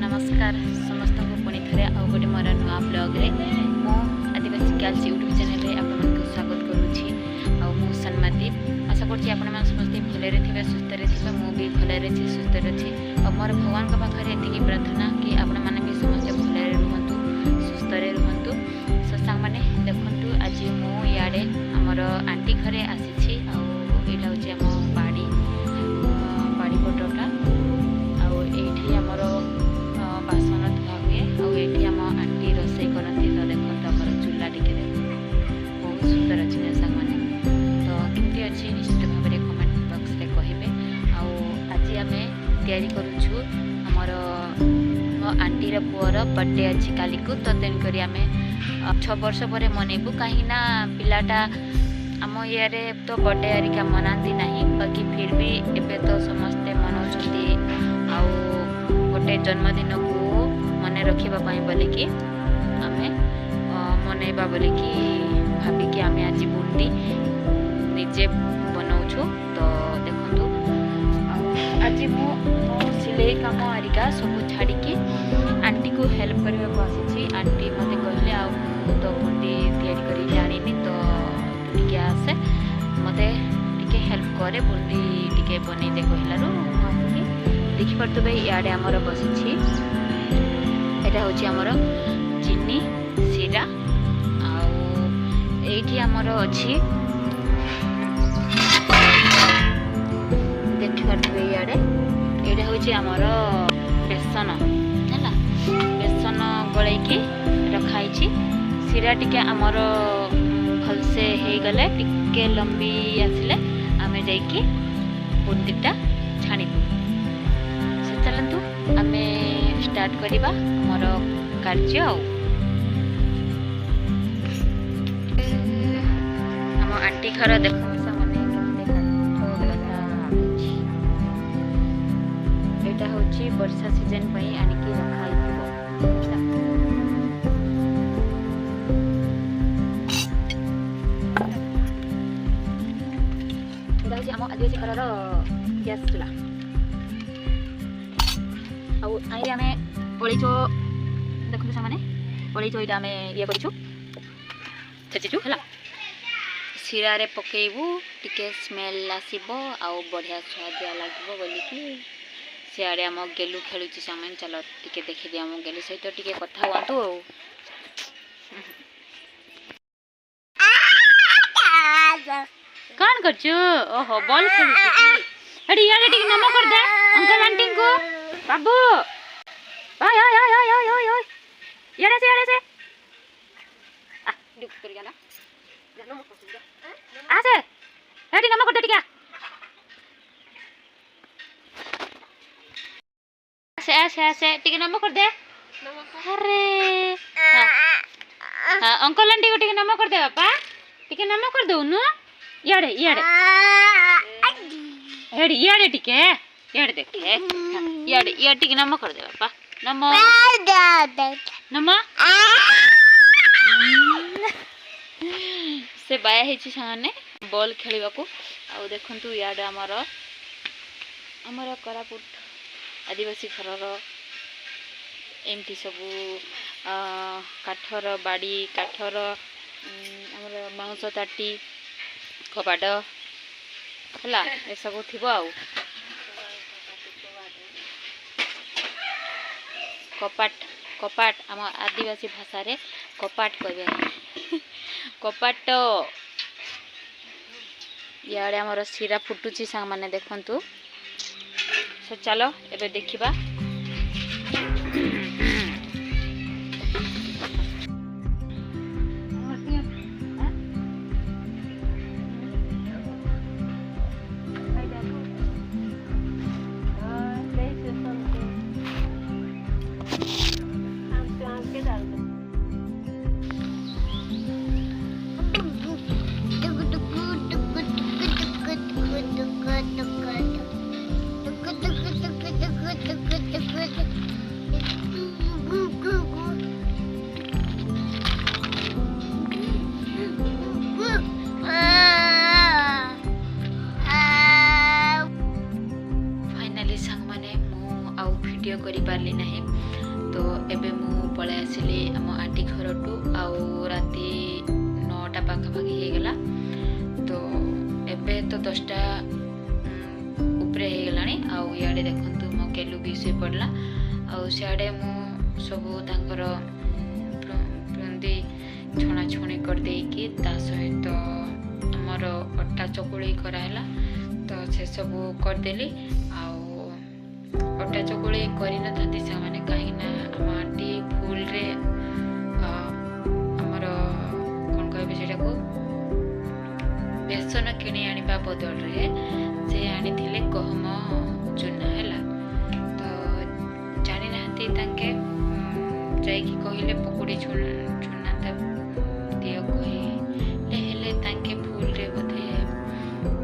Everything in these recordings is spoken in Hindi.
नमस्कार समस्त को पुणी थे आउ गोटे मोर नुआ ब्लॉग्रे मो आदिवासी गर्ल्स यूट्यूब चैनल रे आपन को स्वागत करूची आउ मो सन्मति आशा करछि आपन मन समस्त भले रे थिबे सुस्थ रे थिबे मो भी भले रे छी सुस्थ रे छी और मोर भगवान का पाखरे एतिकी प्रार्थना कि आपन माने भी समस्त भले रे रहंतु सुस्थ रे रहंतु ससांग माने देखंतु आज मो याडे हमर आंटी घरे आसीछि आउ एटा होछि हम बाड़ी पटोटा आउ एठी हमर बासन धुआ हुए और ये आम आंटी रोसे करती तो देखो आम चूल्हा टिके बहुत सुंदर अच्छे सांग मैंने तो केमती अच्छी निश्चित भाव में कमेंट बॉक्स रे कहे आज आम तैयारी करुछु हमर मो आंटी पुअर बर्थडे अच्छी काली को तो तेणुक आम 6 वर्ष पर मनइबू कहीं पिलाटा आम ये तो बर्थडे हरिका मनाती ना बाकी फिर भी एबे तो समस्ते मनाउछंती आउ गोटे जन्मदिन को मने रखिबा पई बोलिकी आमे मनइबा बोलिकी भाबिकी आमे आज बुंदी निजे बनाउछु तो देखंतु आज मो सिलाई काम आरिका सब छाड़ी के आंटी को हेल्प करबा को आसी आंटी मते कहले आ तो बुंदी तैयारी करी जानिनी तो टिके आसे मते टिके हेल्प करे बुंदी टिके बनै दे कहलारो देखि पारतबे याडे हमर बसिछि एटा होछि हमर चिन्नी सीरा आ एठी हमर अछि देखि पारतबे याडे एटा होछि हमर बेसन हैला बेसन गळै के रखाइ छि सीरा टिके हमर भलसे हे गले टिके लंबी आसिले आमे जाई के बुंदीटा छाणी चलतु आम स्टार्ट करवा मोर कार्य आम आंटी घर देख यहाँ हूँ वर्षा सीजन आणिकी रखाई आम आदिवासी घर गैस चूल्हा आउ आई आमे ओळीचो देखु सामाने ओळीचो इटा आमे ये करिछु छेचिछु हला सिरा रे पकेइबू टिके स्मेल आसीबो आउ बढ़िया स्वाद लागबो बोली कि सियाडे हम गेलु खेलुची सामान चलो टिके देखि दे हम गेलु सहित टिके कथा हुंतु कौन करछु ओहो बॉल खेलुची हडी याडे टिके नमो कर दे अंकल आंटी को बाबू ओय ओय ओय ओय ओय ओय ओय याडे से आ दुख कर गला नमो कर दे आसे हेडी नमो कर दे टिका ऐसे टिके नमो कर दे अरे हां अंकल आंटी को टिके नमो कर दे पापा टिके नमो कर दो नु याडे हेडी याडे टिके याडे देखे याडे याडे टिके नमो कर दे पापा नमो नमो से बाया हेची साने बॉल खेलिबा को आ देखंतु याडे हमर कोरापुट आदिवासी घरर एमती सबू काठर बाड़ी काठर हमर बाउंस ताटी कपाट हला ए सब थिबो आ कपाट कपाट आम आदिवासी भाषा रे कपाट कहबे कपाट याडे हमर सिरा फुटुची सांग माने देखंतु तो चलो एबे देखिबा शुई पड़ा आड़े मु सब तांकर बुंदी छणा छुणी करदे सहित आमर अटा चकुड़ी कराला तो से सब करदेली अटा चकुड़ी कर से मैंने कहीं आम आंटी फुल रे आमर कौन कहे से बेसन किणी आनिबा बदल रे से आनी गहम चूना है तो जानी ना जाइकी कहले पकोड़ी चूना दियो कहले तांके फुल रे बोधे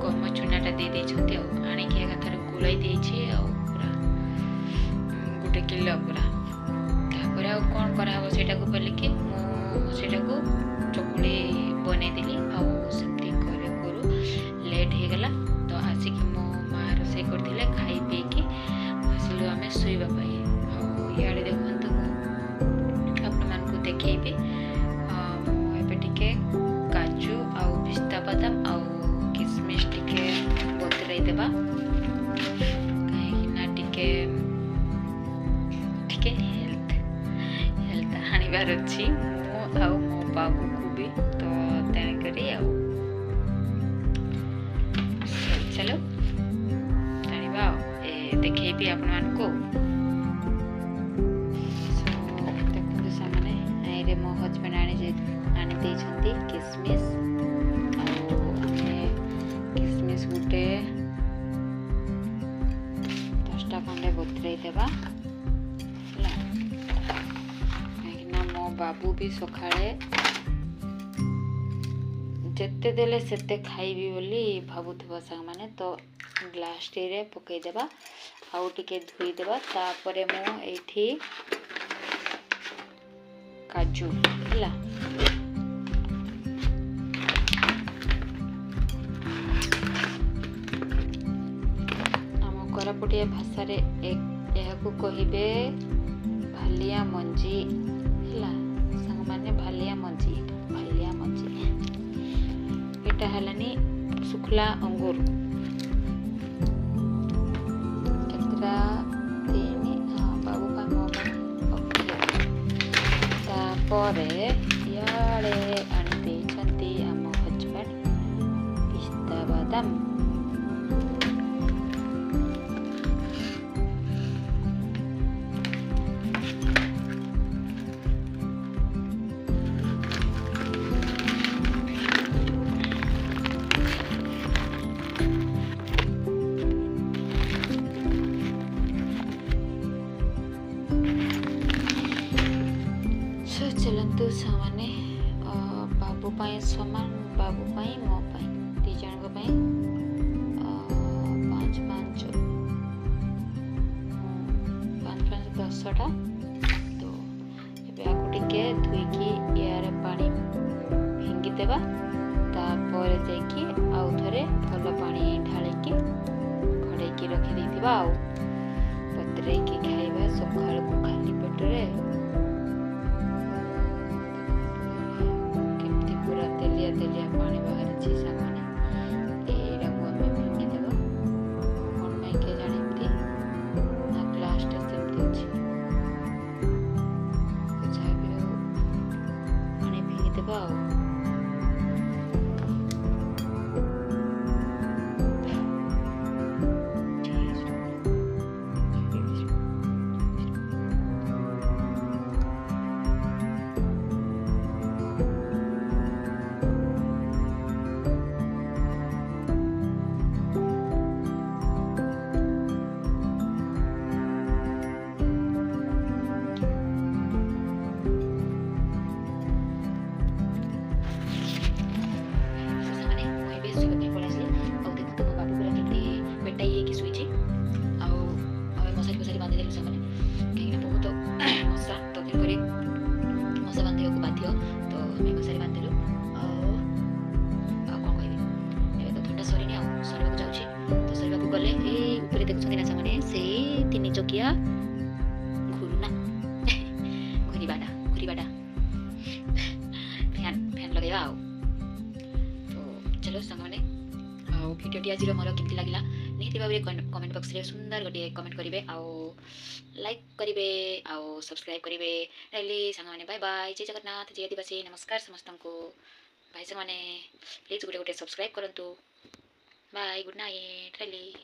गहम चूनाटा दे देछथि आनिकी एकाथर गुलाई देछि पूरा गोटे किलो पूरा तापर आ कोन करा हो सेटा को बोले कि सेटा को चकुड़ी बने देली सेमती करे करू लेट हो गला तो आसिकी मो माँ रोसे करथिले खाई पी कि आसिलु आमे सोइबा पाई इयाडे देखंतु आपण मानकु देखैबी एबे टिके काजू आउ पिस्ता बादाम आउ किशमिश टिके बतराई देबा कहीं टिके टिके हेल्थ हानिबार अछि मो आउ मो बाबू को भी तो तेन करी आउ चलो जानिबा देखैबी आपण मानकु देखु सामने आइरे मो हस्बैंड आनी देछंती किशमिश किशमिश गुटे 10टा खंडे बतराई देबा ना मो बाबू भी सकाळे जेते देले सेते खाइबी बोली भाबुथबा सांग माने तो ग्लास टी रे पकई देबा आउ टिके धुई देबा तापरे मो एठी काजू हला आम कोरापुटिया भाषा रे एहाकू कहिबे भालिया मंजी हला सांग माने भालिया मंजी एटा हलानी सुखला अंगूर केतरा देनी बाबू का मो तापरे याडे आनी देछंती आम हस्बैंड पिस्ता बादाम चलतु सामाने बाबू पाई समान बाबू पाई मो पाई दी जन को पाई 5 10टा तो एबे आकु टिके धुई की यार पानी भिंगी देबा तापर जेकी आउ थरे भलो पानी ढाले की घड़े की रखी देथिबा आउ पत्रे की खाइबा सकाळ को खाली पेट रे तेलिया पानी बाहर सामने यही आम भिंगी देव कौन पाई के जानती ना ग्लासटा सेमती अच्छी जहाँ भी हो पानी भिंगी देव चकिया घुरुना घुरीबाटा फैन लगे तो चलो सांग मैंने भिडियोटी आज मोर केमती लगे निहाती भाव कमेंट बॉक्स रे सुंदर गोटे कमेंट करेंगे आउ लाइक करेंगे आउ सब्सक्राइब करेंगे रही सांग मैंने बाय बाय जय जगन्नाथ जय आदिवासी नमस्कार समस्त को भाई सांग मैंने प्लीज गोटे गोटे सब्सक्राइब करूँ बाय गुड नाइट रही।